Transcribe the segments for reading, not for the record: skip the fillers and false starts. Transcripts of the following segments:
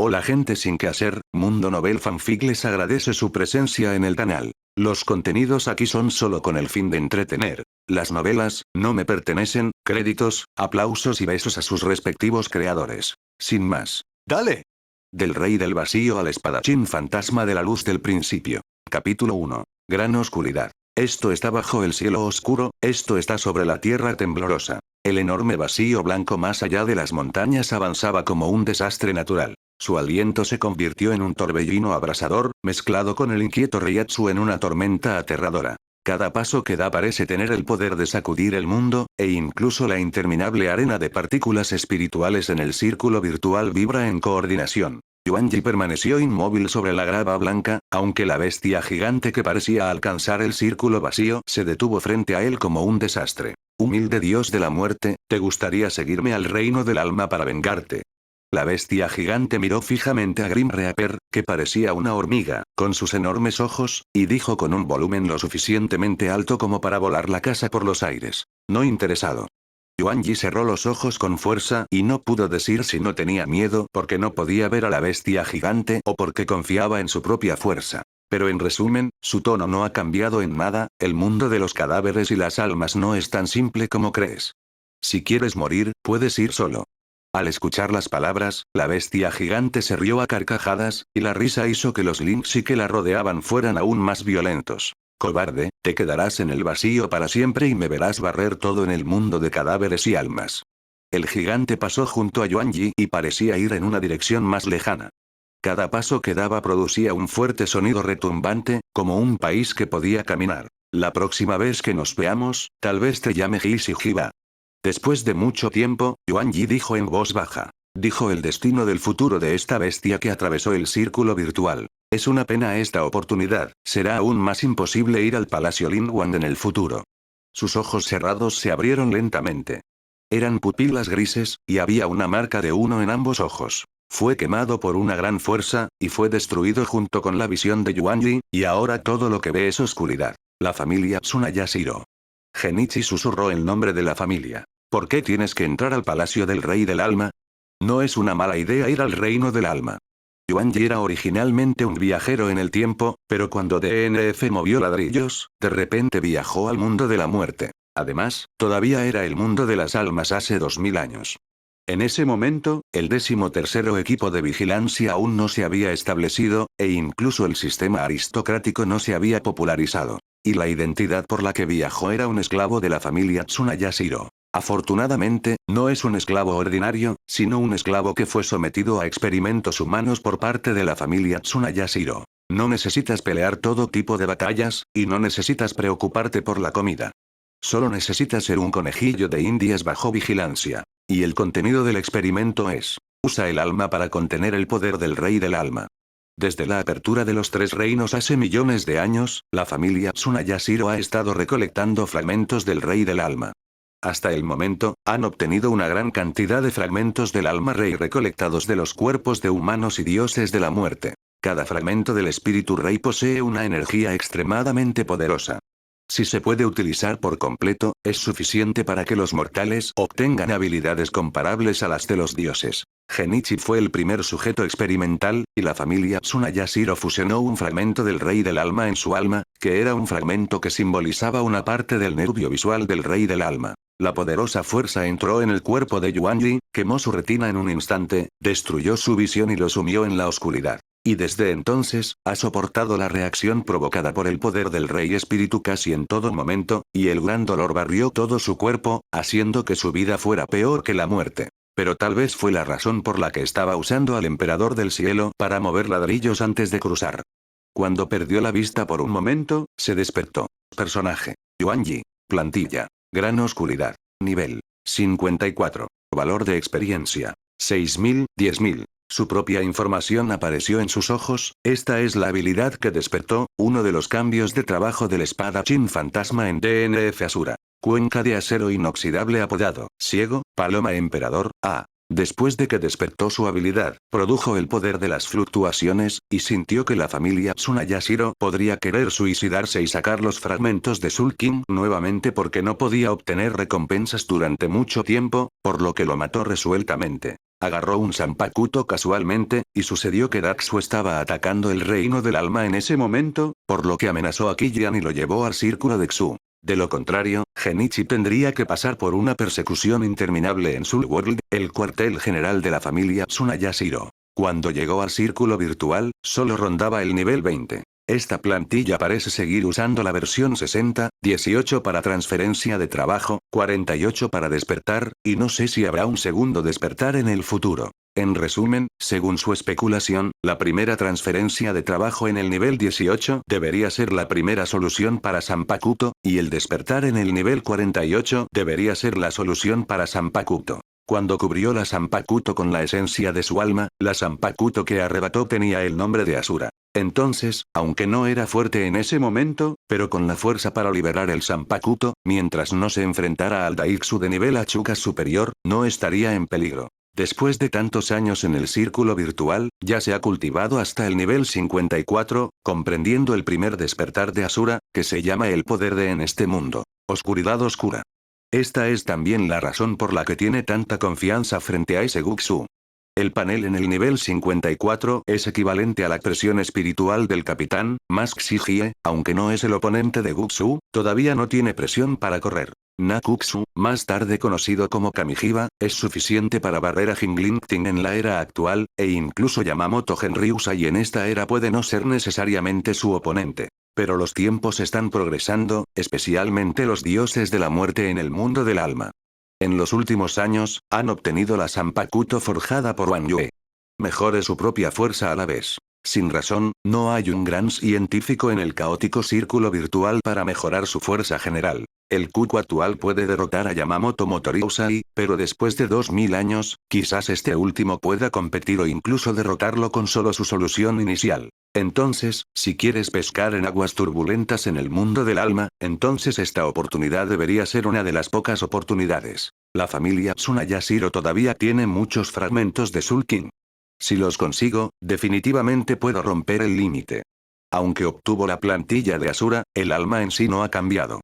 Hola gente sin que hacer, Mundo Novel Fanfic les agradece su presencia en el canal. Los contenidos aquí son solo con el fin de entretener. Las novelas, no me pertenecen, créditos, aplausos y besos a sus respectivos creadores. Sin más. ¡Dale! Del rey del vacío al espadachín fantasma de la luz del principio. Capítulo 1. Gran oscuridad. Esto está bajo el cielo oscuro, esto está sobre la tierra temblorosa. El enorme vacío blanco más allá de las montañas avanzaba como un desastre natural. Su aliento se convirtió en un torbellino abrasador, mezclado con el inquieto Reiatsu en una tormenta aterradora. Cada paso que da parece tener el poder de sacudir el mundo, e incluso la interminable arena de partículas espirituales en el círculo virtual vibra en coordinación. Yuanji permaneció inmóvil sobre la grava blanca, aunque la bestia gigante que parecía alcanzar el círculo vacío se detuvo frente a él como un desastre. Humilde dios de la muerte, ¿te gustaría seguirme al reino del alma para vengarte? La bestia gigante miró fijamente a Grim Reaper, que parecía una hormiga, con sus enormes ojos, y dijo con un volumen lo suficientemente alto como para volar la casa por los aires. No interesado. Yuanji cerró los ojos con fuerza y no pudo decir si no tenía miedo porque no podía ver a la bestia gigante o porque confiaba en su propia fuerza. Pero en resumen, su tono no ha cambiado en nada, el mundo de los cadáveres y las almas no es tan simple como crees. Si quieres morir, puedes ir solo. Al escuchar las palabras, la bestia gigante se rió a carcajadas, y la risa hizo que los Lynx que la rodeaban fueran aún más violentos. Cobarde, te quedarás en el vacío para siempre y me verás barrer todo en el mundo de cadáveres y almas. El gigante pasó junto a Yuanji y parecía ir en una dirección más lejana. Cada paso que daba producía un fuerte sonido retumbante, como un país que podía caminar. La próxima vez que nos veamos, tal vez te llame Hishijiba. Después de mucho tiempo, Yuanji dijo en voz baja. Dijo el destino del futuro de esta bestia que atravesó el círculo virtual. Es una pena esta oportunidad, será aún más imposible ir al Palacio Lingwang en el futuro. Sus ojos cerrados se abrieron lentamente. Eran pupilas grises, y había una marca de uno en ambos ojos. Fue quemado por una gran fuerza, y fue destruido junto con la visión de Yuanji, y ahora todo lo que ve es oscuridad. La familia Tsunayashiro. Genichi susurró el nombre de la familia. ¿Por qué tienes que entrar al palacio del rey del alma? No es una mala idea ir al reino del alma. Yuanji era originalmente un viajero en el tiempo, pero cuando DNF movió ladrillos, de repente viajó al mundo de la muerte. Además, todavía era el mundo de las almas hace 2000 años. En ese momento, el 13º equipo de vigilancia aún no se había establecido, e incluso el sistema aristocrático no se había popularizado. Y la identidad por la que viajó era un esclavo de la familia Tsunayashiro. Afortunadamente, no es un esclavo ordinario, sino un esclavo que fue sometido a experimentos humanos por parte de la familia Tsunayashiro. No necesitas pelear todo tipo de batallas, y no necesitas preocuparte por la comida. Solo necesitas ser un conejillo de indias bajo vigilancia. Y el contenido del experimento es: usa el alma para contener el poder del rey del alma. Desde la apertura de los 3 reinos hace millones de años, la familia Tsunayashiro ha estado recolectando fragmentos del rey del alma. Hasta el momento, han obtenido una gran cantidad de fragmentos del alma rey recolectados de los cuerpos de humanos y dioses de la muerte. Cada fragmento del espíritu rey posee una energía extremadamente poderosa. Si se puede utilizar por completo, es suficiente para que los mortales obtengan habilidades comparables a las de los dioses. Genichi fue el primer sujeto experimental, y la familia Tsunayashiro fusionó un fragmento del rey del alma en su alma, que era un fragmento que simbolizaba una parte del nervio visual del rey del alma. La poderosa fuerza entró en el cuerpo de Yuanji, quemó su retina en un instante, destruyó su visión y lo sumió en la oscuridad. Y desde entonces, ha soportado la reacción provocada por el poder del rey espíritu casi en todo momento, y el gran dolor barrió todo su cuerpo, haciendo que su vida fuera peor que la muerte. Pero tal vez fue la razón por la que estaba usando al emperador del cielo para mover ladrillos antes de cruzar. Cuando perdió la vista por un momento, se despertó. Personaje: Yuanji. Plantilla: gran oscuridad. Nivel: 54. Valor de experiencia: 6000, 10000. Su propia información apareció en sus ojos. Esta es la habilidad que despertó uno de los cambios de trabajo del espadachín fantasma en DNF Asura. Cuenca de acero inoxidable apodado Ciego, Paloma Emperador, A. Después de que despertó su habilidad, produjo el poder de las fluctuaciones, y sintió que la familia Tsunayashiro podría querer suicidarse y sacar los fragmentos de Soul King nuevamente porque no podía obtener recompensas durante mucho tiempo, por lo que lo mató resueltamente. Agarró un Zanpakuto casualmente, y sucedió que Daxu estaba atacando el reino del alma en ese momento, por lo que amenazó a Killian y lo llevó al círculo de Xu. De lo contrario, Genichi tendría que pasar por una persecución interminable en Soul World, el cuartel general de la familia Tsunayashiro. Cuando llegó al círculo virtual, solo rondaba el nivel 20. Esta plantilla parece seguir usando la versión 60, 18 para transferencia de trabajo, 48 para despertar, y no sé si habrá un segundo despertar en el futuro. En resumen, según su especulación, la primera transferencia de trabajo en el nivel 18 debería ser la primera solución para Zanpakuto, y el despertar en el nivel 48 debería ser la solución para Zanpakuto. Cuando cubrió la Zanpakuto con la esencia de su alma, la Zanpakuto que arrebató tenía el nombre de Asura. Entonces, aunque no era fuerte en ese momento, pero con la fuerza para liberar el Zanpakuto, mientras no se enfrentara al Daiksu de nivel Achuka superior, no estaría en peligro. Después de tantos años en el círculo virtual, ya se ha cultivado hasta el nivel 54, comprendiendo el primer despertar de Asura, que se llama el poder de en este mundo. Oscuridad oscura. Esta es también la razón por la que tiene tanta confianza frente a ese Guxu. El panel en el nivel 54 es equivalente a la expresión espiritual del capitán, Mask Shigie, aunque no es el oponente de Guxu, todavía no tiene presión para correr. Nakutsu, más tarde conocido como Kamijiba, es suficiente para barrer a Jinglingting en la era actual, e incluso Yamamoto Genryusai en esta era puede no ser necesariamente su oponente. Pero los tiempos están progresando, especialmente los dioses de la muerte en el mundo del alma. En los últimos años, han obtenido la Zanpakuto forjada por Wang Yue. Mejore su propia fuerza a la vez. Sin razón, no hay un gran científico en el caótico círculo virtual para mejorar su fuerza general. El Cuco actual puede derrotar a Yamamoto Motoriusai, pero después de 2000 años, quizás este último pueda competir o incluso derrotarlo con solo su solución inicial. Entonces, si quieres pescar en aguas turbulentas en el mundo del alma, entonces esta oportunidad debería ser una de las pocas oportunidades. La familia Tsunayashiro todavía tiene muchos fragmentos de Soul King. Si los consigo, definitivamente puedo romper el límite. Aunque obtuvo la plantilla de Asura, el alma en sí no ha cambiado.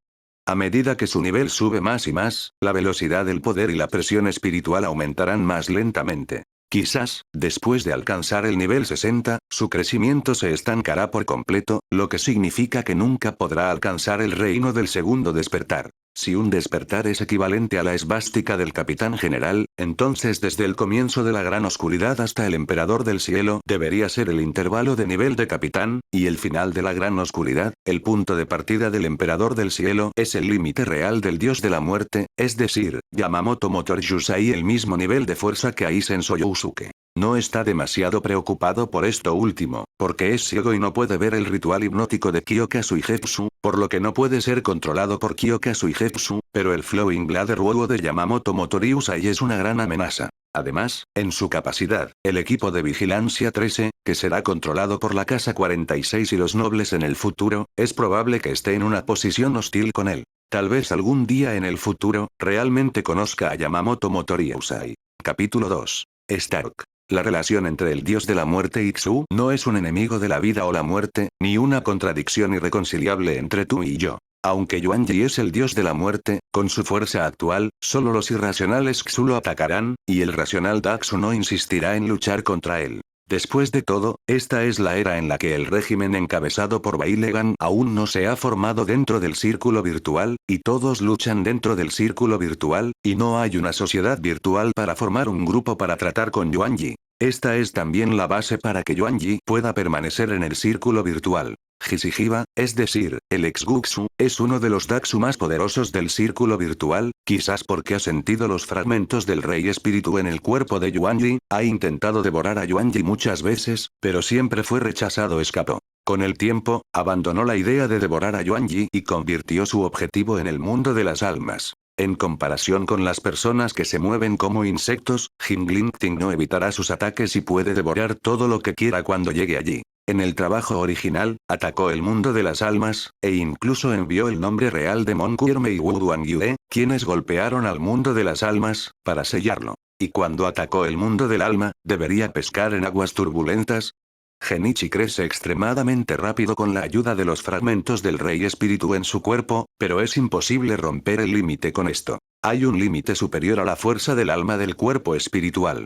A medida que su nivel sube más y más, la velocidad del poder y la presión espiritual aumentarán más lentamente. Quizás, después de alcanzar el nivel 60, su crecimiento se estancará por completo, lo que significa que nunca podrá alcanzar el reino del segundo despertar. Si un despertar es equivalente a la esvástica del capitán general, entonces desde el comienzo de la gran oscuridad hasta el emperador del cielo debería ser el intervalo de nivel de capitán, y el final de la gran oscuridad, el punto de partida del emperador del cielo es el límite real del dios de la muerte, es decir, Yamamoto Motoriusai el mismo nivel de fuerza que Aizen Soyosuke. No está demasiado preocupado por esto último, porque es ciego y no puede ver el ritual hipnótico de Kyoka Suigetsu, por lo que no puede ser controlado por Kyoka Suigetsu, pero el Flowing Bladder Wowo de Yamamoto Motoriusai es una gran amenaza. Además, en su capacidad, el equipo de Vigilancia 13, que será controlado por la Casa 46 y los nobles en el futuro, es probable que esté en una posición hostil con él. Tal vez algún día en el futuro, realmente conozca a Yamamoto Motoriusai. Capítulo 2. Stark. La relación entre el dios de la muerte y Xu no es un enemigo de la vida o la muerte, ni una contradicción irreconciliable entre tú y yo. Aunque Yuanji es el dios de la muerte, con su fuerza actual, solo los irracionales Xu lo atacarán, y el racional Daxu no insistirá en luchar contra él. Después de todo, esta es la era en la que el régimen encabezado por Bailegan aún no se ha formado dentro del círculo virtual, y todos luchan dentro del círculo virtual, y no hay una sociedad virtual para formar un grupo para tratar con Yuanji. Esta es también la base para que Yuanji pueda permanecer en el círculo virtual. Hishijiba, es decir, el ex-Guxu, es uno de los Daxu más poderosos del círculo virtual, quizás porque ha sentido los fragmentos del rey espíritu en el cuerpo de Yuanji, ha intentado devorar a Yuanji muchas veces, pero siempre fue rechazado. Escapó. Con el tiempo, abandonó la idea de devorar a Yuanji y convirtió su objetivo en el mundo de las almas. En comparación con las personas que se mueven como insectos, Jinglingting no evitará sus ataques y puede devorar todo lo que quiera cuando llegue allí. En el trabajo original, atacó el mundo de las almas, e incluso envió el nombre real de Monkuerme y Wu Duanyue, quienes golpearon al mundo de las almas, para sellarlo. Y cuando atacó el mundo del alma, ¿debería pescar en aguas turbulentas? Genichi crece extremadamente rápido con la ayuda de los fragmentos del rey espíritu en su cuerpo, pero es imposible romper el límite con esto. Hay un límite superior a la fuerza del alma del cuerpo espiritual.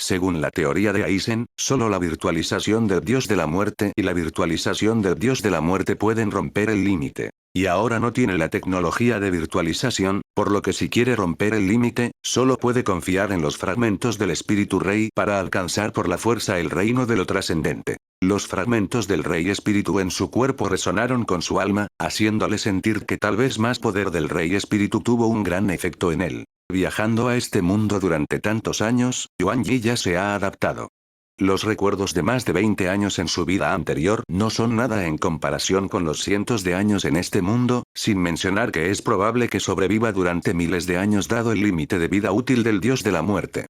Según la teoría de Aizen, solo la virtualización del dios de la muerte y la virtualización del dios de la muerte pueden romper el límite. Y ahora no tiene la tecnología de virtualización, por lo que si quiere romper el límite, solo puede confiar en los fragmentos del espíritu rey para alcanzar por la fuerza el reino de lo trascendente. Los fragmentos del rey espíritu en su cuerpo resonaron con su alma, haciéndole sentir que tal vez más poder del rey espíritu tuvo un gran efecto en él. Viajando a este mundo durante tantos años, Yuan Yi ya se ha adaptado. Los recuerdos de más de 20 años en su vida anterior no son nada en comparación con los cientos de años en este mundo, sin mencionar que es probable que sobreviva durante miles de años dado el límite de vida útil del dios de la muerte.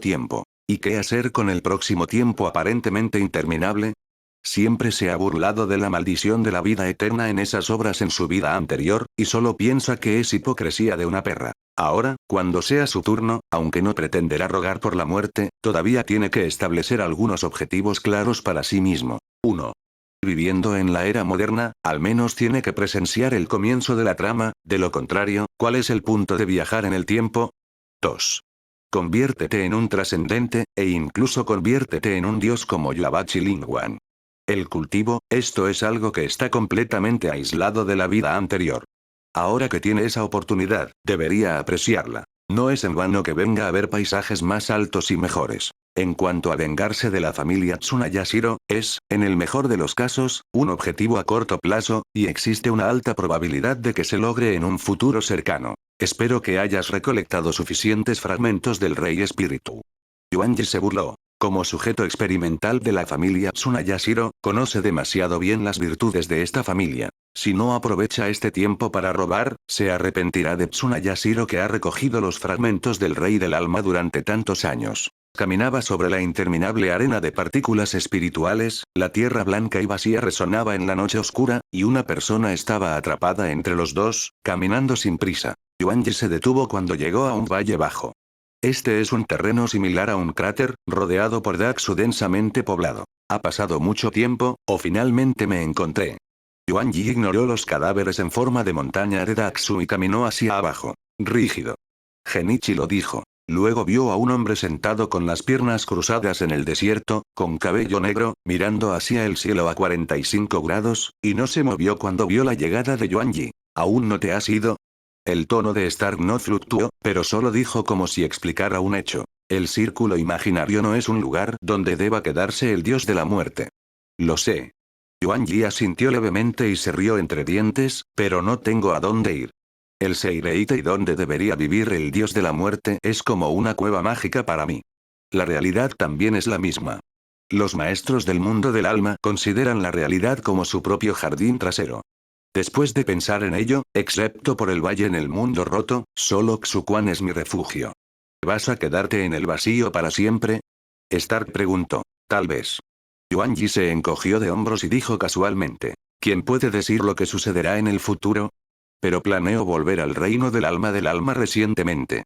Tiempo. ¿Y qué hacer con el próximo tiempo aparentemente interminable? Siempre se ha burlado de la maldición de la vida eterna en esas obras en su vida anterior, y solo piensa que es hipocresía de una perra. Ahora, cuando sea su turno, aunque no pretenderá rogar por la muerte, todavía tiene que establecer algunos objetivos claros para sí mismo. 1. Viviendo en la era moderna, al menos tiene que presenciar el comienzo de la trama, de lo contrario, ¿cuál es el punto de viajar en el tiempo? 2. Conviértete en un trascendente, e incluso conviértete en un dios como Yabachi Lingwan. El cultivo, esto es algo que está completamente aislado de la vida anterior. Ahora que tiene esa oportunidad, debería apreciarla. No es en vano que venga a ver paisajes más altos y mejores. En cuanto a vengarse de la familia Tsunayashiro, es, en el mejor de los casos, un objetivo a corto plazo, y existe una alta probabilidad de que se logre en un futuro cercano. Espero que hayas recolectado suficientes fragmentos del Rey Espíritu. Yuan Yi se burló. Como sujeto experimental de la familia Tsunayashiro, conoce demasiado bien las virtudes de esta familia. Si no aprovecha este tiempo para robar, se arrepentirá de Tsunayashiro que ha recogido los fragmentos del Rey del Alma durante tantos años. Caminaba sobre la interminable arena de partículas espirituales, la tierra blanca y vacía resonaba en la noche oscura, y una persona estaba atrapada entre los dos, caminando sin prisa. Yuan Yi se detuvo cuando llegó a un valle bajo. Este es un terreno similar a un cráter, rodeado por Daxu densamente poblado. Ha pasado mucho tiempo, o finalmente me encontré. Yuan Yi ignoró los cadáveres en forma de montaña de Daxu y caminó hacia abajo. Rígido. Genichi lo dijo. Luego vio a un hombre sentado con las piernas cruzadas en el desierto, con cabello negro, mirando hacia el cielo a 45 grados, y no se movió cuando vio la llegada de Yuan Yi. ¿Aún no te has ido? El tono de Stark no fluctuó, pero solo dijo como si explicara un hecho. El círculo imaginario no es un lugar donde deba quedarse el dios de la muerte. Lo sé. Yuan Yi asintió levemente y se rió entre dientes, pero no tengo a dónde ir. El Seireitei donde debería vivir el dios de la muerte es como una cueva mágica para mí. La realidad también es la misma. Los maestros del mundo del alma consideran la realidad como su propio jardín trasero. Después de pensar en ello, excepto por el valle en el mundo roto, solo Xuquan es mi refugio. ¿Vas a quedarte en el vacío para siempre? Stark preguntó. Tal vez. Yuan Yi se encogió de hombros y dijo casualmente. ¿Quién puede decir lo que sucederá en el futuro? Pero planeo volver al reino del alma recientemente.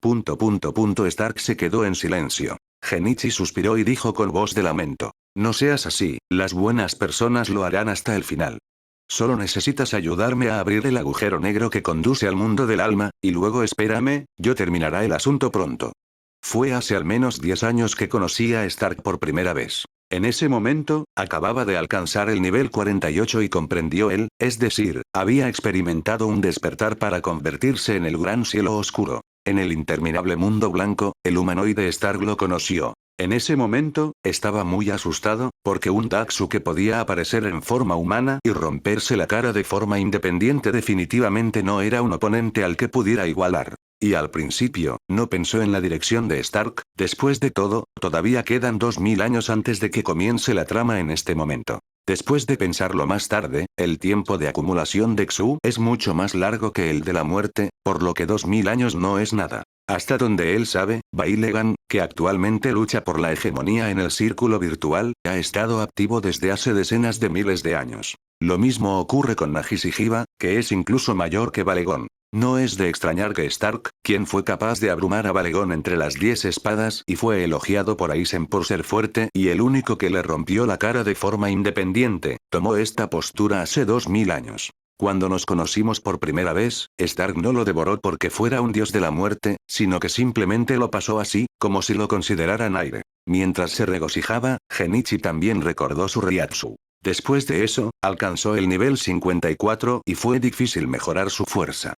Stark se quedó en silencio. Genichi suspiró y dijo con voz de lamento. No seas así, las buenas personas lo harán hasta el final. Solo necesitas ayudarme a abrir el agujero negro que conduce al mundo del alma, y luego espérame, yo terminará el asunto pronto. Fue hace al menos 10 años que conocí a Stark por primera vez. En ese momento, acababa de alcanzar el nivel 48 y comprendió él, es decir, había experimentado un despertar para convertirse en el gran cielo oscuro. En el interminable mundo blanco, el humanoide Stark lo conoció. En ese momento, estaba muy asustado, porque un Daxu que podía aparecer en forma humana y romperse la cara de forma independiente definitivamente no era un oponente al que pudiera igualar. Y al principio, no pensó en la dirección de Stark, después de todo, todavía quedan 2000 años antes de que comience la trama en este momento. Después de pensarlo más tarde, el tiempo de acumulación de Xu es mucho más largo que el de la muerte, por lo que 2000 años no es nada. Hasta donde él sabe, Bailegan, que actualmente lucha por la hegemonía en el círculo virtual, ha estado activo desde hace decenas de miles de años. Lo mismo ocurre con Nagishijiba, que es incluso mayor que Balegon. No es de extrañar que Stark, quien fue capaz de abrumar a Balegon entre las 10 espadas y fue elogiado por Aizen por ser fuerte y el único que le rompió la cara de forma independiente, tomó esta postura hace 2000 años. Cuando nos conocimos por primera vez, Stark no lo devoró porque fuera un dios de la muerte, sino que simplemente lo pasó así, como si lo consideraran aire. Mientras se regocijaba, Genichi también recordó su Reiatsu. Después de eso, alcanzó el nivel 54 y fue difícil mejorar su fuerza.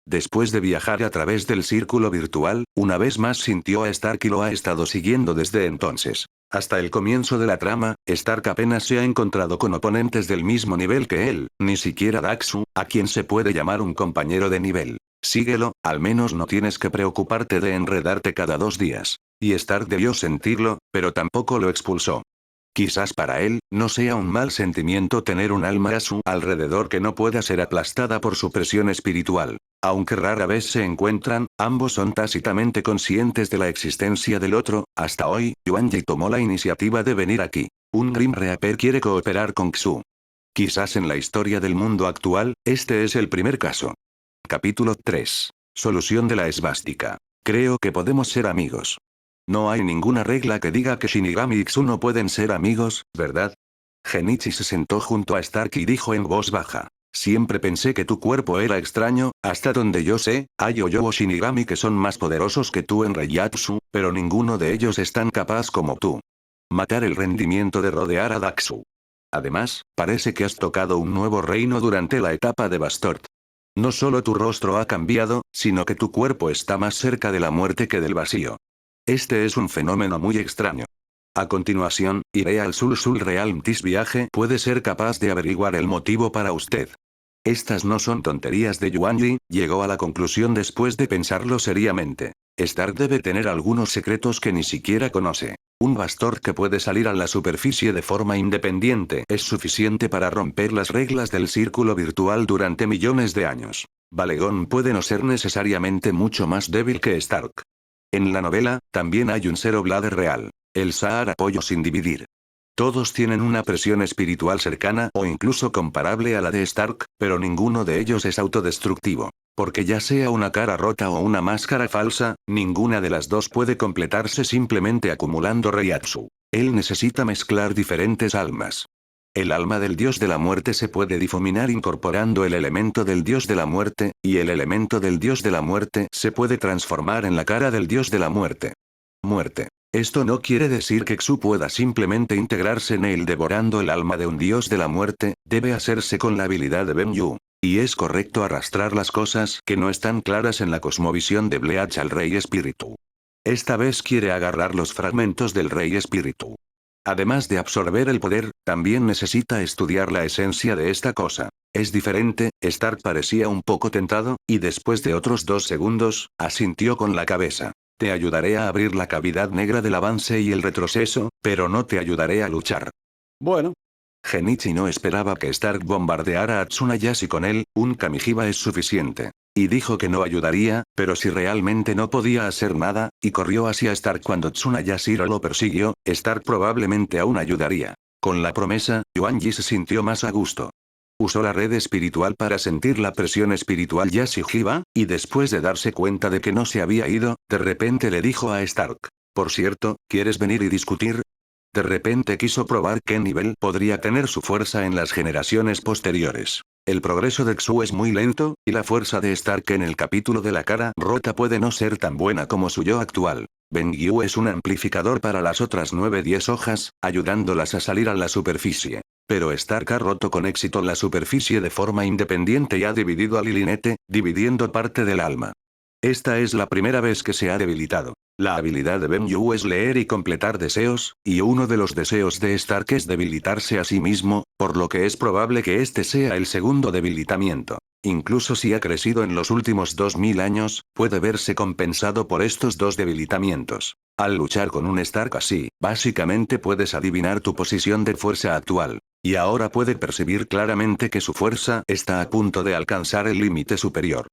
Después de viajar a través del círculo virtual, una vez más sintió a Stark y lo ha estado siguiendo desde entonces. Hasta el comienzo de la trama, Stark apenas se ha encontrado con oponentes del mismo nivel que él, ni siquiera Daxu, a quien se puede llamar un compañero de nivel. Síguelo, al menos no tienes que preocuparte de enredarte cada 2 días. Y Stark debió sentirlo, pero tampoco lo expulsó. Quizás para él, no sea un mal sentimiento tener un alma a su alrededor que no pueda ser aplastada por su presión espiritual. Aunque rara vez se encuentran, ambos son tácitamente conscientes de la existencia del otro. Hasta hoy, Yuan Yi tomó la iniciativa de venir aquí. Un Grim Reaper quiere cooperar con Xu. Quizás en la historia del mundo actual, este es el primer caso. Capítulo 3. Solución de la esvástica. Creo que podemos ser amigos. No hay ninguna regla que diga que Shinigami y Xu no pueden ser amigos, ¿verdad? Genichi se sentó junto a Stark y dijo en voz baja. Siempre pensé que tu cuerpo era extraño, hasta donde yo sé, hay o Shinigami que son más poderosos que tú en Reiatsu, pero ninguno de ellos es tan capaz como tú. Matar el rendimiento de rodear a Daxu. Además, parece que has tocado un nuevo reino durante la etapa de Bastort. No solo tu rostro ha cambiado, sino que tu cuerpo está más cerca de la muerte que del vacío. Este es un fenómeno muy extraño. A continuación, iré al Sul Realm. This viaje puede ser capaz de averiguar el motivo para usted. Estas no son tonterías de Yuan Yi, llegó a la conclusión después de pensarlo seriamente. Stark debe tener algunos secretos que ni siquiera conoce. Un Bastard que puede salir a la superficie de forma independiente es suficiente para romper las reglas del círculo virtual durante millones de años. Balegon puede no ser necesariamente mucho más débil que Stark. En la novela, también hay un Zero Blade real. El Saar apoyo sin dividir. Todos tienen una presión espiritual cercana o incluso comparable a la de Stark, pero ninguno de ellos es autodestructivo. Porque ya sea una cara rota o una máscara falsa, ninguna de las dos puede completarse simplemente acumulando Reiatsu. Él necesita mezclar diferentes almas. El alma del dios de la muerte se puede difuminar incorporando el elemento del dios de la muerte, y el elemento del dios de la muerte se puede transformar en la cara del dios de la muerte. Muerte. Esto no quiere decir que Xu pueda simplemente integrarse en él devorando el alma de un dios de la muerte, debe hacerse con la habilidad de Ben Yu. Y es correcto arrastrar las cosas que no están claras en la cosmovisión de Bleach al Rey Espíritu. Esta vez quiere agarrar los fragmentos del Rey Espíritu. Además de absorber el poder, también necesita estudiar la esencia de esta cosa. Es diferente, Stark parecía un poco tentado, y después de otros 2 segundos, asintió con la cabeza. Te ayudaré a abrir la cavidad negra del avance y el retroceso, pero no te ayudaré a luchar. Bueno. Genichi no esperaba que Stark bombardeara a Tsunayashi con él, un Kamijiba es suficiente. Y dijo que no ayudaría, pero si realmente no podía hacer nada, y corrió hacia Stark cuando Tsunayashiro lo persiguió, Stark probablemente aún ayudaría. Con la promesa, Yuan Yi se sintió más a gusto. Usó la red espiritual para sentir la presión espiritual Yashijiba, y después de darse cuenta de que no se había ido, de repente le dijo a Stark. Por cierto, ¿quieres venir y discutir? De repente quiso probar qué nivel podría tener su fuerza en las generaciones posteriores. El progreso de Xu es muy lento, y la fuerza de Stark en el capítulo de la cara rota puede no ser tan buena como su yo actual. Ben Yu es un amplificador para las otras 9-10 hojas, ayudándolas a salir a la superficie. Pero Stark ha roto con éxito la superficie de forma independiente y ha dividido a Lilinete, dividiendo parte del alma. Esta es la primera vez que se ha debilitado. La habilidad de Ben Yu es leer y completar deseos, y uno de los deseos de Stark es debilitarse a sí mismo, por lo que es probable que este sea el segundo debilitamiento. Incluso si ha crecido en los últimos 2000 años, puede verse compensado por estos 2 debilitamientos. Al luchar con un Stark así, básicamente puedes adivinar tu posición de fuerza actual. Y ahora puede percibir claramente que su fuerza está a punto de alcanzar el límite superior.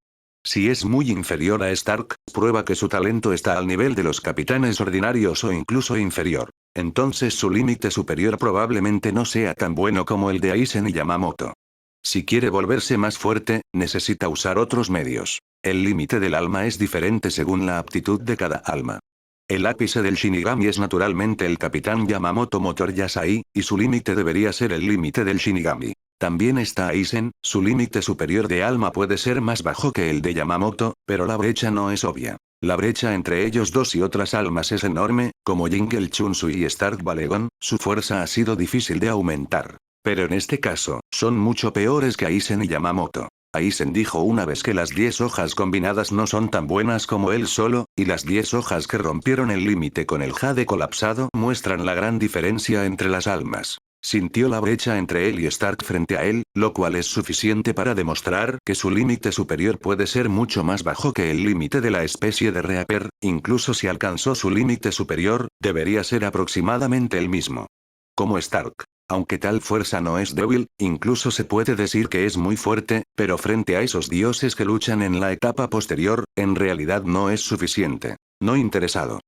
Si es muy inferior a Stark, prueba que su talento está al nivel de los capitanes ordinarios o incluso inferior. Entonces su límite superior probablemente no sea tan bueno como el de Aizen y Yamamoto. Si quiere volverse más fuerte, necesita usar otros medios. El límite del alma es diferente según la aptitud de cada alma. El ápice del Shinigami es naturalmente el Capitán Yamamoto Motor Yasai, y su límite debería ser el límite del Shinigami. También está Aizen, su límite superior de alma puede ser más bajo que el de Yamamoto, pero la brecha no es obvia. La brecha entre ellos dos y otras almas es enorme, como Jingle Chunsui y Stark Balegon, su fuerza ha sido difícil de aumentar. Pero en este caso, son mucho peores que Aizen y Yamamoto. Aizen dijo una vez que las 10 hojas combinadas no son tan buenas como él solo, y las 10 hojas que rompieron el límite con el Jade colapsado muestran la gran diferencia entre las almas. Sintió la brecha entre él y Stark frente a él, lo cual es suficiente para demostrar que su límite superior puede ser mucho más bajo que el límite de la especie de Reaper, incluso si alcanzó su límite superior, debería ser aproximadamente el mismo. Como Stark. Aunque tal fuerza no es débil, incluso se puede decir que es muy fuerte, pero frente a esos dioses que luchan en la etapa posterior, en realidad no es suficiente. No interesado.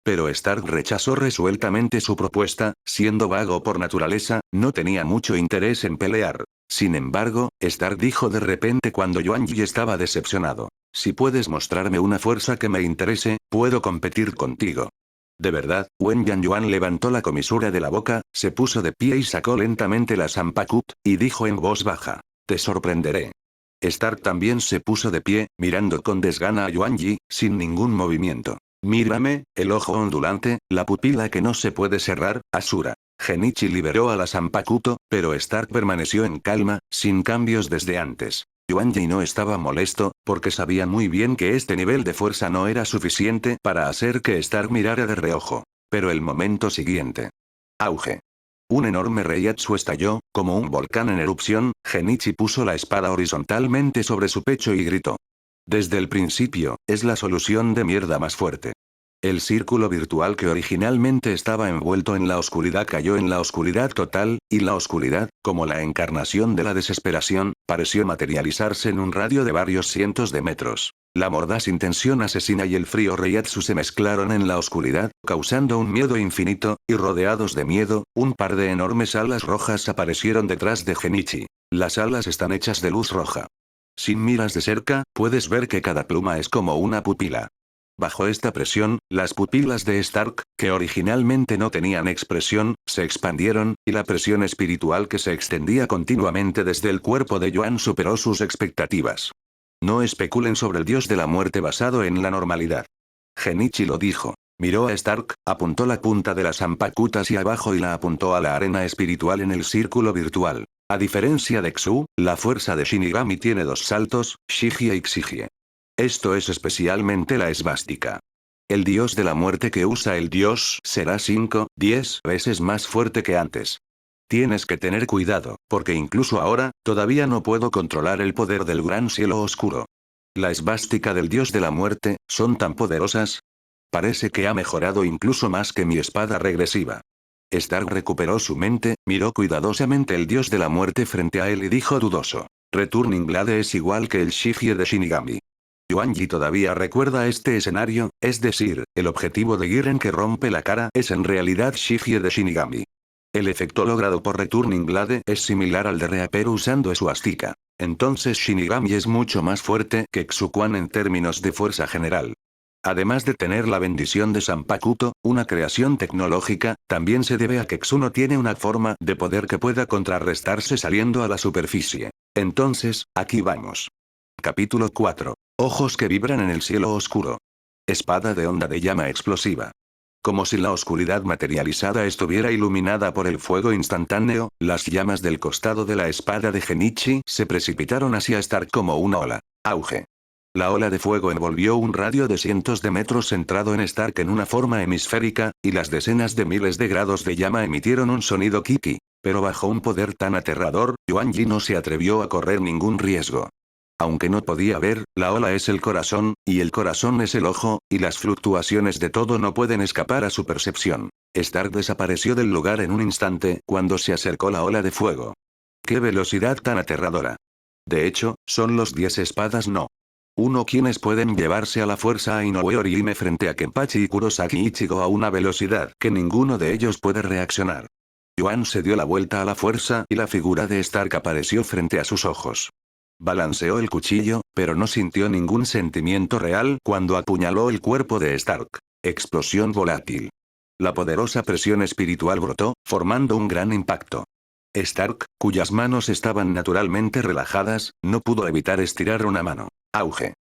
Pero Stark rechazó resueltamente su propuesta, siendo vago por naturaleza, no tenía mucho interés en pelear. Sin embargo, Stark dijo de repente cuando Yuan Yi estaba decepcionado. Si puedes mostrarme una fuerza que me interese, puedo competir contigo. De verdad, Wen Yuan levantó la comisura de la boca, se puso de pie y sacó lentamente la Zanpakuto, y dijo en voz baja. Te sorprenderé. Stark también se puso de pie, mirando con desgana a Yuan Yi, sin ningún movimiento. Mírame, el ojo ondulante, la pupila que no se puede cerrar, Asura. Genichi liberó a la Zanpakuto, pero Stark permaneció en calma, sin cambios desde antes. Yuan Yi no estaba molesto, porque sabía muy bien que este nivel de fuerza no era suficiente para hacer que Stark mirara de reojo. Pero el momento siguiente. Auge. Un enorme reiatsu estalló, como un volcán en erupción, Genichi puso la espada horizontalmente sobre su pecho y gritó. Desde el principio, es la solución de mierda más fuerte. El círculo virtual que originalmente estaba envuelto en la oscuridad cayó en la oscuridad total, y la oscuridad, como la encarnación de la desesperación, pareció materializarse en un radio de varios cientos de metros. La mordaz intención asesina y el frío reiatsu se mezclaron en la oscuridad, causando un miedo infinito, y rodeados de miedo, un par de enormes alas rojas aparecieron detrás de Genichi. Las alas están hechas de luz roja. Si miras de cerca, puedes ver que cada pluma es como una pupila. Bajo esta presión, las pupilas de Stark, que originalmente no tenían expresión, se expandieron, y la presión espiritual que se extendía continuamente desde el cuerpo de Yuan superó sus expectativas. No especulen sobre el dios de la muerte basado en la normalidad. Genichi lo dijo. Miró a Stark, apuntó la punta de la Zanpakuto hacia abajo y la apuntó a la arena espiritual en el círculo virtual. A diferencia de Xu, la fuerza de Shinigami tiene dos saltos, Shigie y Xigie. Esto es especialmente la esvástica. El dios de la muerte que usa el dios será 5, 10 veces más fuerte que antes. Tienes que tener cuidado, porque incluso ahora, todavía no puedo controlar el poder del gran cielo oscuro. La esvástica del dios de la muerte, ¿son tan poderosas? Parece que ha mejorado incluso más que mi espada regresiva. Stark recuperó su mente, miró cuidadosamente el dios de la muerte frente a él y dijo dudoso. Returning Blade es igual que el Shigie de Shinigami. Yuan Yi todavía recuerda este escenario, es decir, el objetivo de Giren que rompe la cara es en realidad Shigie de Shinigami. El efecto logrado por Returning Blade es similar al de Reaper usando Swastika. Entonces Shinigami es mucho más fuerte que Xuquan en términos de fuerza general. Además de tener la bendición de Zanpakuto, una creación tecnológica, también se debe a que Xu no tiene una forma de poder que pueda contrarrestarse saliendo a la superficie. Entonces, aquí vamos. Capítulo 4. Ojos que vibran en el cielo oscuro. Espada de onda de llama explosiva. Como si la oscuridad materializada estuviera iluminada por el fuego instantáneo, las llamas del costado de la espada de Genichi se precipitaron hacia Stark como una ola. Auge. La ola de fuego envolvió un radio de cientos de metros centrado en Stark en una forma hemisférica, y las decenas de miles de grados de llama emitieron un sonido kiki. Pero bajo un poder tan aterrador, Yuan Yi no se atrevió a correr ningún riesgo. Aunque no podía ver, la ola es el corazón, y el corazón es el ojo, y las fluctuaciones de todo no pueden escapar a su percepción. Stark desapareció del lugar en un instante, cuando se acercó la ola de fuego. ¡Qué velocidad tan aterradora! De hecho, son los 10 espadas no. Uno quienes pueden llevarse a la fuerza a Inoue Orihime frente a Kenpachi y Kurosaki Ichigo a una velocidad que ninguno de ellos puede reaccionar. Yuan se dio la vuelta a la fuerza y la figura de Stark apareció frente a sus ojos. Balanceó el cuchillo, pero no sintió ningún sentimiento real cuando apuñaló el cuerpo de Stark. explosión volátil. La poderosa presión espiritual brotó, formando un gran impacto. Stark, cuyas manos estaban naturalmente relajadas, no pudo evitar estirar una mano. Auge.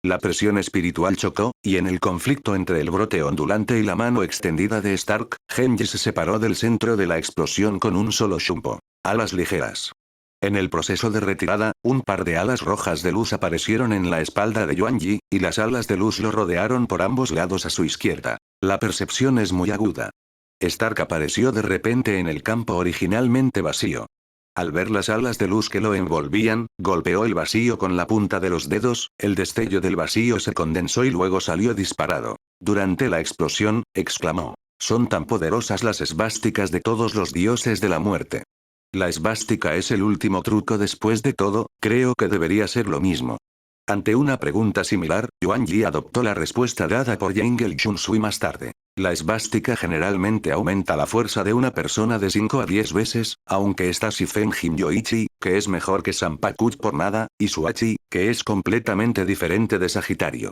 La presión espiritual chocó, y en el conflicto entre el brote ondulante y la mano extendida de Stark, Genji se separó del centro de la explosión con un solo shumpo. Alas ligeras. En el proceso de retirada, un par de alas rojas de luz aparecieron en la espalda de Yuan Yi, y las alas de luz lo rodearon por ambos lados a su izquierda. La percepción es muy aguda. Stark apareció de repente en el campo originalmente vacío. Al ver las alas de luz que lo envolvían, golpeó el vacío con la punta de los dedos, el destello del vacío se condensó y luego salió disparado. Durante la explosión, exclamó: «Son tan poderosas las esvásticas de todos los dioses de la muerte. La esvástica es el último truco después de todo, creo que debería ser lo mismo». Ante una pregunta similar, Yuan Yi adoptó la respuesta dada por Yang el Shui más tarde. La esvástica generalmente aumenta la fuerza de una persona de 5 a 10 veces, aunque está Shifen Jin Yoichi, que es mejor que Sanpakuch por nada, y Suachi, que es completamente diferente de Sagitario.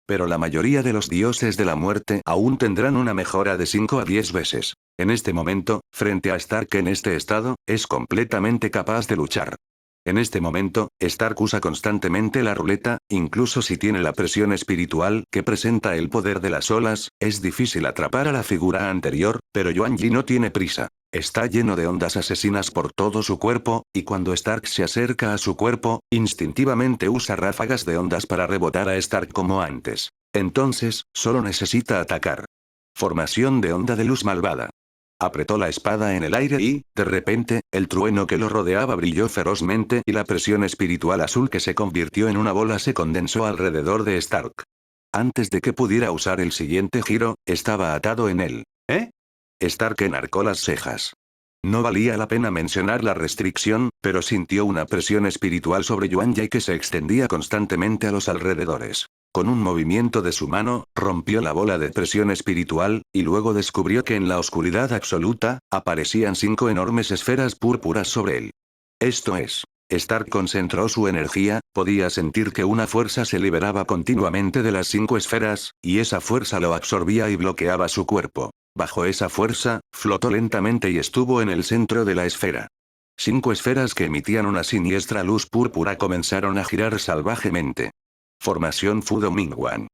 Pero la mayoría de los dioses de la muerte aún tendrán una mejora de 5 a 10 veces. En este momento, frente a Stark en este estado, es completamente capaz de luchar. En este momento, Stark usa constantemente la ruleta, incluso si tiene la presión espiritual que presenta el poder de las olas, es difícil atrapar a la figura anterior, pero Yuan Yi no tiene prisa. Está lleno de ondas asesinas por todo su cuerpo, y cuando Stark se acerca a su cuerpo, instintivamente usa ráfagas de ondas para rebotar a Stark como antes. Entonces, solo necesita atacar. Formación de onda de luz malvada. Apretó la espada en el aire y, de repente, el trueno que lo rodeaba brilló ferozmente y la presión espiritual azul que se convirtió en una bola se condensó alrededor de Stark. Antes de que pudiera usar el siguiente giro, estaba atado en él. ¿Eh? Stark enarcó las cejas. No valía la pena mencionar la restricción, pero sintió una presión espiritual sobre Yuan Yi que se extendía constantemente a los alrededores. Con un movimiento de su mano, rompió la bola de presión espiritual, y luego descubrió que en la oscuridad absoluta, aparecían 5 enormes esferas púrpuras sobre él. Esto es. Stark concentró su energía, podía sentir que una fuerza se liberaba continuamente de las 5 esferas, y esa fuerza lo absorbía y bloqueaba su cuerpo. Bajo esa fuerza, flotó lentamente y estuvo en el centro de la esfera. 5 esferas que emitían una siniestra luz púrpura comenzaron a girar salvajemente. Formación Fudo Mingwan.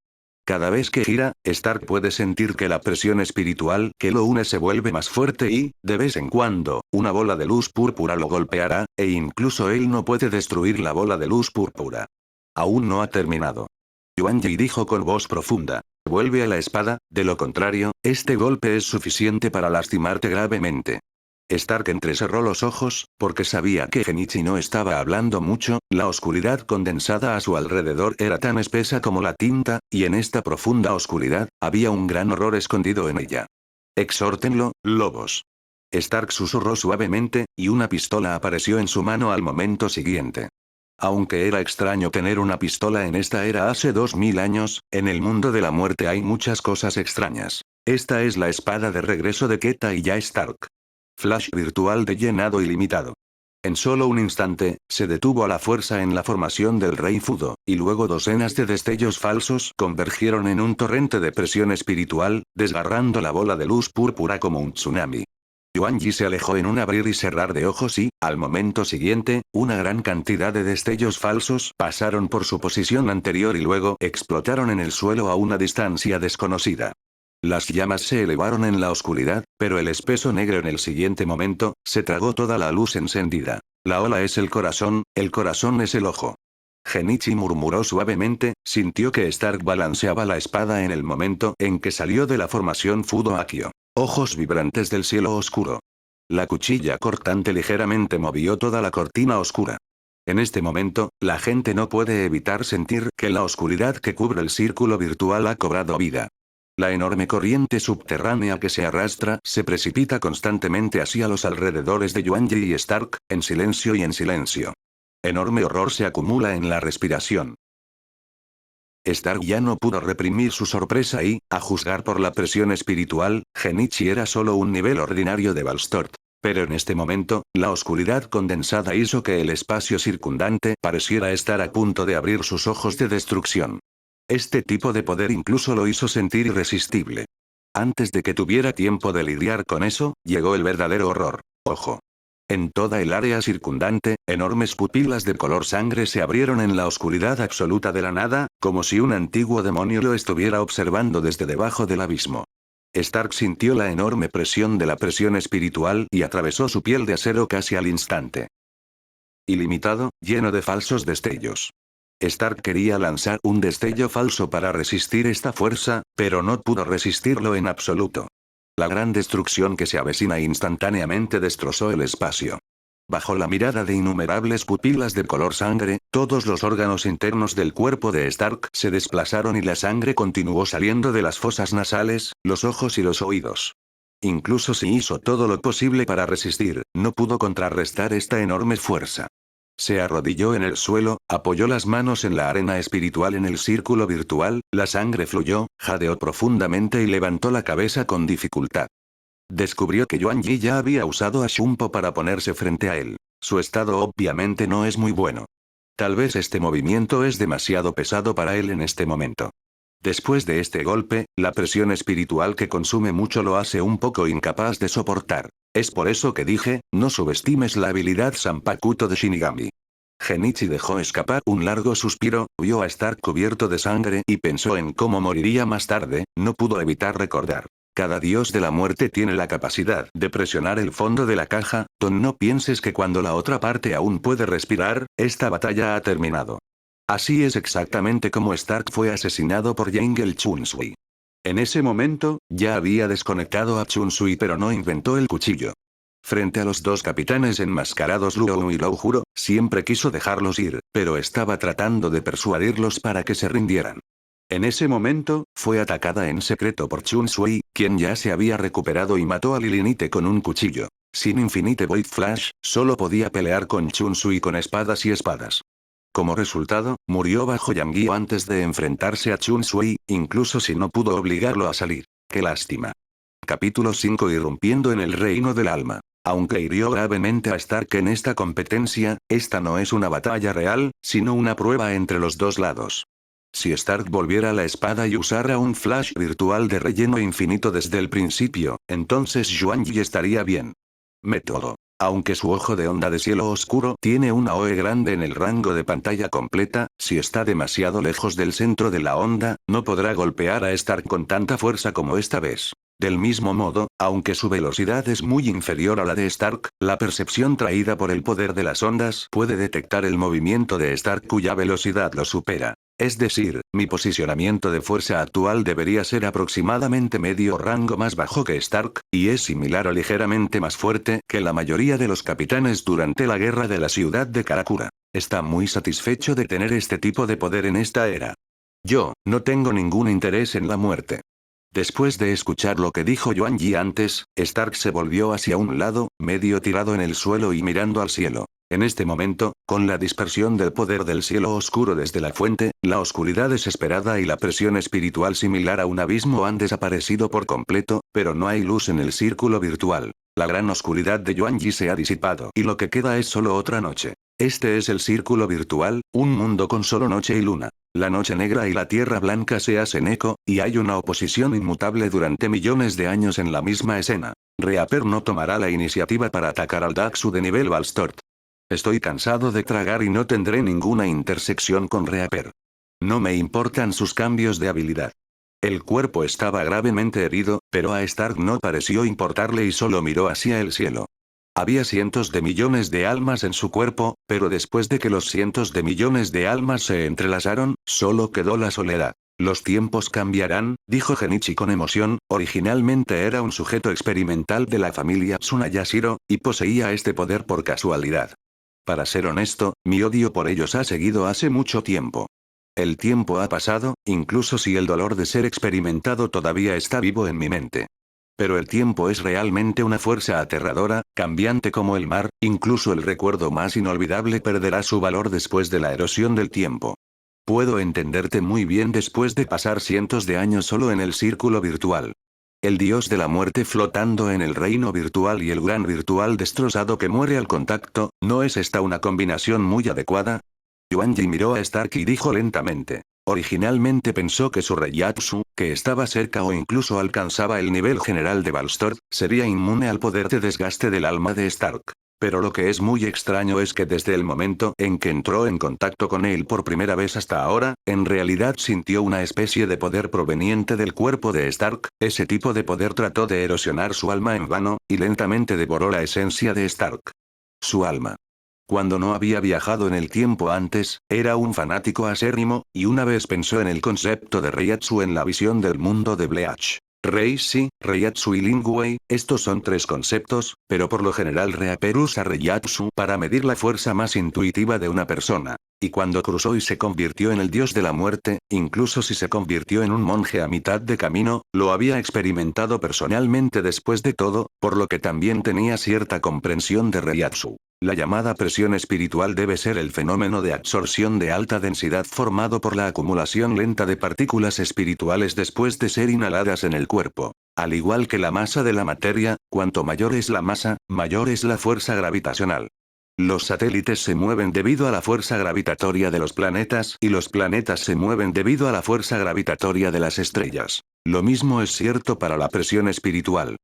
Cada vez que gira, Stark puede sentir que la presión espiritual que lo une se vuelve más fuerte y, de vez en cuando, una bola de luz púrpura lo golpeará, e incluso él no puede destruir la bola de luz púrpura. Aún no ha terminado. Yuan Yi dijo con voz profunda: «Vuelve a la espada, de lo contrario, este golpe es suficiente para lastimarte gravemente». Stark entrecerró los ojos, porque sabía que Genichi no estaba hablando mucho, la oscuridad condensada a su alrededor era tan espesa como la tinta, y en esta profunda oscuridad, había un gran horror escondido en ella. «Exhórtenlo, lobos». Stark susurró suavemente, y una pistola apareció en su mano al momento siguiente. Aunque era extraño tener una pistola en esta era hace 2000 años, en el mundo de la muerte hay muchas cosas extrañas. Esta es la espada de regreso de Keta y ya Stark. Flash virtual de llenado ilimitado. En solo un instante, se detuvo a la fuerza en la formación del Rey Fudo, y luego docenas de destellos falsos convergieron en un torrente de presión espiritual, desgarrando la bola de luz púrpura como un tsunami. Yuan Yi se alejó en un abrir y cerrar de ojos y, al momento siguiente, una gran cantidad de destellos falsos pasaron por su posición anterior y luego explotaron en el suelo a una distancia desconocida. Las llamas se elevaron en la oscuridad, pero el espeso negro en el siguiente momento, se tragó toda la luz encendida. La ola es el corazón es el ojo. Genichi murmuró suavemente, sintió que Stark balanceaba la espada en el momento en que salió de la formación Fudo Akio. Ojos vibrantes del cielo oscuro. La cuchilla cortante ligeramente movió toda la cortina oscura. En este momento, la gente no puede evitar sentir que la oscuridad que cubre el círculo virtual ha cobrado vida. La enorme corriente subterránea que se arrastra se precipita constantemente hacia los alrededores de Yuan Yi y Stark, en silencio y en silencio. Enorme horror se acumula en la respiración. Stark ya no pudo reprimir su sorpresa y, a juzgar por la presión espiritual, Genichi era solo un nivel ordinario de Valstort. Pero en este momento, la oscuridad condensada hizo que el espacio circundante pareciera estar a punto de abrir sus ojos de destrucción. Este tipo de poder incluso lo hizo sentir irresistible. Antes de que tuviera tiempo de lidiar con eso, llegó el verdadero horror. Ojo. En toda el área circundante, enormes pupilas de color sangre se abrieron en la oscuridad absoluta de la nada, como si un antiguo demonio lo estuviera observando desde debajo del abismo. Stark sintió la enorme presión de la presión espiritual y atravesó su piel de acero casi al instante. Ilimitado, lleno de falsos destellos. Stark quería lanzar un destello falso para resistir esta fuerza, pero no pudo resistirlo en absoluto. La gran destrucción que se avecina instantáneamente destrozó el espacio. Bajo la mirada de innumerables pupilas de color sangre, todos los órganos internos del cuerpo de Stark se desplazaron y la sangre continuó saliendo de las fosas nasales, los ojos y los oídos. Incluso si hizo todo lo posible para resistir, no pudo contrarrestar esta enorme fuerza. Se arrodilló en el suelo, apoyó las manos en la arena espiritual en el círculo virtual, la sangre fluyó, jadeó profundamente y levantó la cabeza con dificultad. Descubrió que Yuan Yi ya había usado a Shunpo para ponerse frente a él. Su estado obviamente no es muy bueno. Tal vez este movimiento es demasiado pesado para él en este momento. Después de este golpe, la presión espiritual que consume mucho lo hace un poco incapaz de soportar. Es por eso que dije, no subestimes la habilidad Sanpakuto de Shinigami. Genichi dejó escapar un largo suspiro, vio a Stark cubierto de sangre y pensó en cómo moriría más tarde, no pudo evitar recordar. Cada dios de la muerte tiene la capacidad de presionar el fondo de la caja, no pienses que cuando la otra parte aún puede respirar, esta batalla ha terminado. Así es exactamente como Stark fue asesinado por Yangel Chunsui. En ese momento, ya había desconectado a Chunsui pero no inventó el cuchillo. Frente a los dos capitanes enmascarados Luo y Lo Juro, siempre quiso dejarlos ir, pero estaba tratando de persuadirlos para que se rindieran. En ese momento, fue atacada en secreto por Chunsui, quien ya se había recuperado y mató a Lilinite con un cuchillo. Sin Infinite Void Flash, solo podía pelear con Chunsui con espadas y espadas. Como resultado, murió bajo Yangyo antes de enfrentarse a Chunsui, incluso si no pudo obligarlo a salir. ¡Qué lástima! Capítulo 5 Irrumpiendo en el reino del alma. Aunque hirió gravemente a Stark en esta competencia, esta no es una batalla real, sino una prueba entre los dos lados. Si Stark volviera la espada y usara un flash virtual de relleno infinito desde el principio, entonces Yuan Yi estaría bien. Método. Aunque su ojo de onda de cielo oscuro tiene una OE grande en el rango de pantalla completa, si está demasiado lejos del centro de la onda, no podrá golpear a Stark con tanta fuerza como esta vez. Del mismo modo, aunque su velocidad es muy inferior a la de Stark, la percepción traída por el poder de las ondas puede detectar el movimiento de Stark cuya velocidad lo supera. Es decir, mi posicionamiento de fuerza actual debería ser aproximadamente medio rango más bajo que Stark, y es similar o ligeramente más fuerte que la mayoría de los capitanes durante la guerra de la ciudad de Karakura. Está muy satisfecho de tener este tipo de poder en esta era. Yo, no tengo ningún interés en la muerte. Después de escuchar lo que dijo Yuan Yi antes, Stark se volvió hacia un lado, medio tirado en el suelo y mirando al cielo. En este momento, con la dispersión del poder del cielo oscuro desde la fuente, la oscuridad desesperada y la presión espiritual similar a un abismo han desaparecido por completo, pero no hay luz en el círculo virtual. La gran oscuridad de Yuan Yi se ha disipado y lo que queda es solo otra noche. Este es el círculo virtual, un mundo con solo noche y luna. La noche negra y la tierra blanca se hacen eco, y hay una oposición inmutable durante millones de años en la misma escena. Reaper no tomará la iniciativa para atacar al Daxu de nivel Valstort. Estoy cansado de tragar y no tendré ninguna intersección con Reaper. No me importan sus cambios de habilidad. El cuerpo estaba gravemente herido, pero a Stark no pareció importarle y solo miró hacia el cielo. Había cientos de millones de almas en su cuerpo, pero después de que los cientos de millones de almas se entrelazaron, solo quedó la soledad. Los tiempos cambiarán, dijo Genichi con emoción. Originalmente era un sujeto experimental de la familia Tsunayashiro, y poseía este poder por casualidad. Para ser honesto, mi odio por ellos ha seguido hace mucho tiempo. El tiempo ha pasado, incluso si el dolor de ser experimentado todavía está vivo en mi mente. Pero el tiempo es realmente una fuerza aterradora, cambiante como el mar, incluso el recuerdo más inolvidable perderá su valor después de la erosión del tiempo. Puedo entenderte muy bien después de pasar cientos de años solo en el círculo virtual. El dios de la muerte flotando en el reino virtual y el gran virtual destrozado que muere al contacto, ¿no es esta una combinación muy adecuada? Yuan Yi miró a Stark y dijo lentamente. Originalmente pensó que su Reiatsu, que estaba cerca o incluso alcanzaba el nivel general de Balstor, sería inmune al poder de desgaste del alma de Stark. Pero lo que es muy extraño es que desde el momento en que entró en contacto con él por primera vez hasta ahora, en realidad sintió una especie de poder proveniente del cuerpo de Stark. Ese tipo de poder trató de erosionar su alma en vano, y lentamente devoró la esencia de Stark. Su alma. Cuando no había viajado en el tiempo antes, era un fanático acérrimo, y una vez pensó en el concepto de Reiatsu en la visión del mundo de Bleach. Reishi, Reiatsu y Lingwei, estos son tres conceptos, pero por lo general Reaper usa Reiatsu para medir la fuerza más intuitiva de una persona. Y cuando cruzó y se convirtió en el dios de la muerte, incluso si se convirtió en un monje a mitad de camino, lo había experimentado personalmente después de todo, por lo que también tenía cierta comprensión de Reiatsu. La llamada presión espiritual debe ser el fenómeno de absorción de alta densidad formado por la acumulación lenta de partículas espirituales después de ser inhaladas en el cuerpo. Al igual que la masa de la materia, cuanto mayor es la masa, mayor es la fuerza gravitacional. Los satélites se mueven debido a la fuerza gravitatoria de los planetas y los planetas se mueven debido a la fuerza gravitatoria de las estrellas. Lo mismo es cierto para la presión espiritual.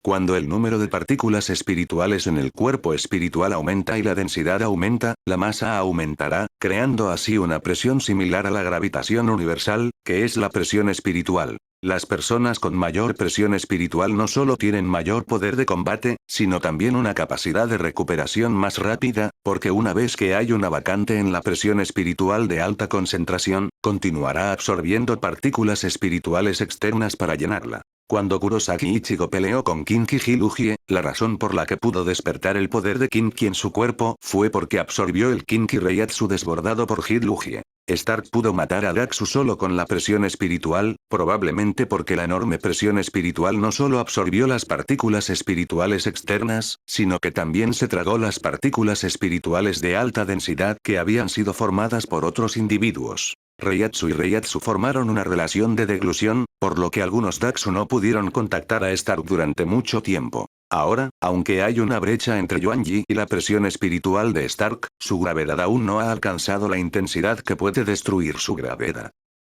Cuando el número de partículas espirituales en el cuerpo espiritual aumenta y la densidad aumenta, la masa aumentará, creando así una presión similar a la gravitación universal, que es la presión espiritual. Las personas con mayor presión espiritual no solo tienen mayor poder de combate, sino también una capacidad de recuperación más rápida, porque una vez que hay una vacante en la presión espiritual de alta concentración, continuará absorbiendo partículas espirituales externas para llenarla. Cuando Kurosaki Ichigo peleó con Kinki Hyuugie, la razón por la que pudo despertar el poder de Kinki en su cuerpo fue porque absorbió el Kinki Reiatsu desbordado por Hyuugie. Stark pudo matar a Daxu solo con la presión espiritual, probablemente porque la enorme presión espiritual no solo absorbió las partículas espirituales externas, sino que también se tragó las partículas espirituales de alta densidad que habían sido formadas por otros individuos. Reiatsu y Reiatsu formaron una relación de deglución, por lo que algunos Daxu no pudieron contactar a Stark durante mucho tiempo. Ahora, aunque hay una brecha entre Yuanji y la presión espiritual de Stark, su gravedad aún no ha alcanzado la intensidad que puede destruir su gravedad.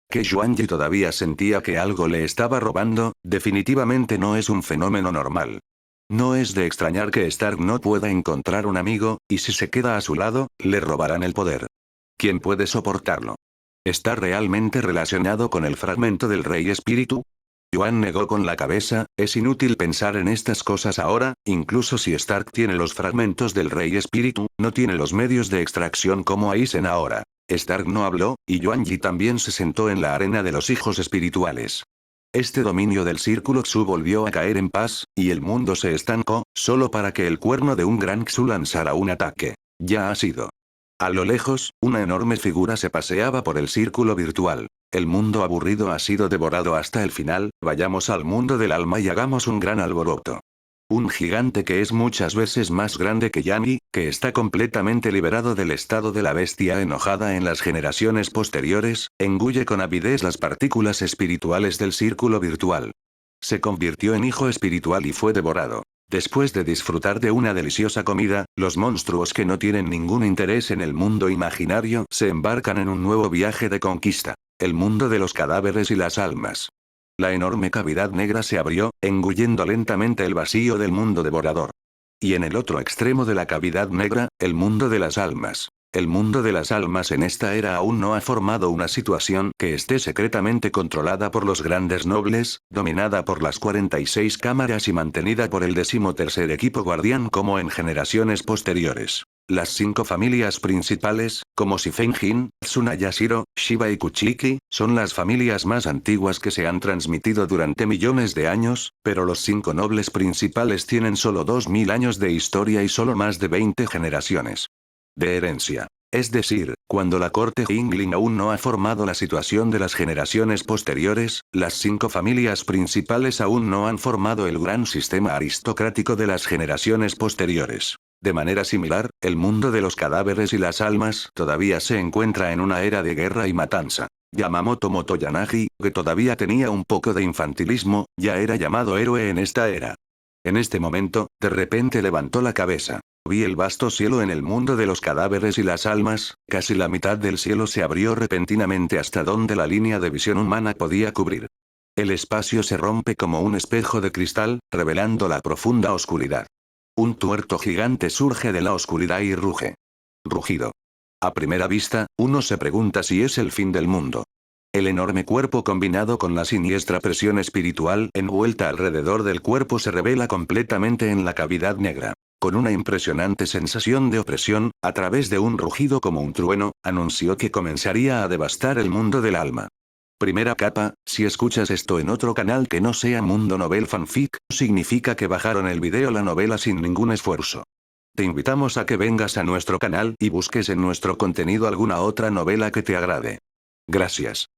Que Yuanji todavía sentía que algo le estaba robando, definitivamente no es un fenómeno normal. No es de extrañar que Stark no pueda encontrar un amigo, y si se queda a su lado, le robarán el poder. ¿Quién puede soportarlo? ¿Está realmente relacionado con el fragmento del Rey Espíritu? Yuan negó con la cabeza, es inútil pensar en estas cosas ahora, incluso si Stark tiene los fragmentos del Rey Espíritu, no tiene los medios de extracción como Aizen ahora. Stark no habló, y Yuanji también se sentó en la arena de los hijos espirituales. Este dominio del Círculo Xu volvió a caer en paz, y el mundo se estancó, solo para que el cuerno de un gran Xu lanzara un ataque. Ya ha sido. A lo lejos, una enorme figura se paseaba por el círculo virtual. El mundo aburrido ha sido devorado hasta el final, vayamos al mundo del alma y hagamos un gran alboroto. Un gigante que es muchas veces más grande que Yami, que está completamente liberado del estado de la bestia enojada en las generaciones posteriores, engulle con avidez las partículas espirituales del círculo virtual. Se convirtió en hijo espiritual y fue devorado. Después de disfrutar de una deliciosa comida, los monstruos que no tienen ningún interés en el mundo imaginario se embarcan en un nuevo viaje de conquista. El mundo de los cadáveres y las almas. La enorme cavidad negra se abrió, engullendo lentamente el vacío del mundo devorador. Y en el otro extremo de la cavidad negra, el mundo de las almas. El mundo de las almas en esta era aún no ha formado una situación que esté secretamente controlada por los grandes nobles, dominada por las 46 cámaras y mantenida por el 13º equipo guardián como en generaciones posteriores. Las 5 familias principales, como Shifenjin, Tsunayashiro, Shiba y Kuchiki, son las familias más antiguas que se han transmitido durante millones de años, pero los 5 nobles principales tienen solo 2000 años de historia y solo más de 20 generaciones de herencia. Es decir, cuando la corte Jingling aún no ha formado la situación de las generaciones posteriores, las 5 familias principales aún no han formado el gran sistema aristocrático de las generaciones posteriores. De manera similar, el mundo de los cadáveres y las almas todavía se encuentra en una era de guerra y matanza. Yamamoto Motoyanagi, que todavía tenía un poco de infantilismo, ya era llamado héroe en esta era. En este momento, de repente levantó la cabeza. Vi el vasto cielo en el mundo de los cadáveres y las almas, casi la mitad del cielo se abrió repentinamente hasta donde la línea de visión humana podía cubrir. El espacio se rompe como un espejo de cristal, revelando la profunda oscuridad. Un tuerto gigante surge de la oscuridad y ruge. Rugido. A primera vista, uno se pregunta si es el fin del mundo. El enorme cuerpo combinado con la siniestra presión espiritual envuelta alrededor del cuerpo se revela completamente en la cavidad negra. Con una impresionante sensación de opresión, a través de un rugido como un trueno, anunció que comenzaría a devastar el mundo del alma. Primera capa, si escuchas esto en otro canal que no sea Mundo Novel Fanfic, significa que bajaron el video la novela sin ningún esfuerzo. Te invitamos a que vengas a nuestro canal y busques en nuestro contenido alguna otra novela que te agrade. Gracias.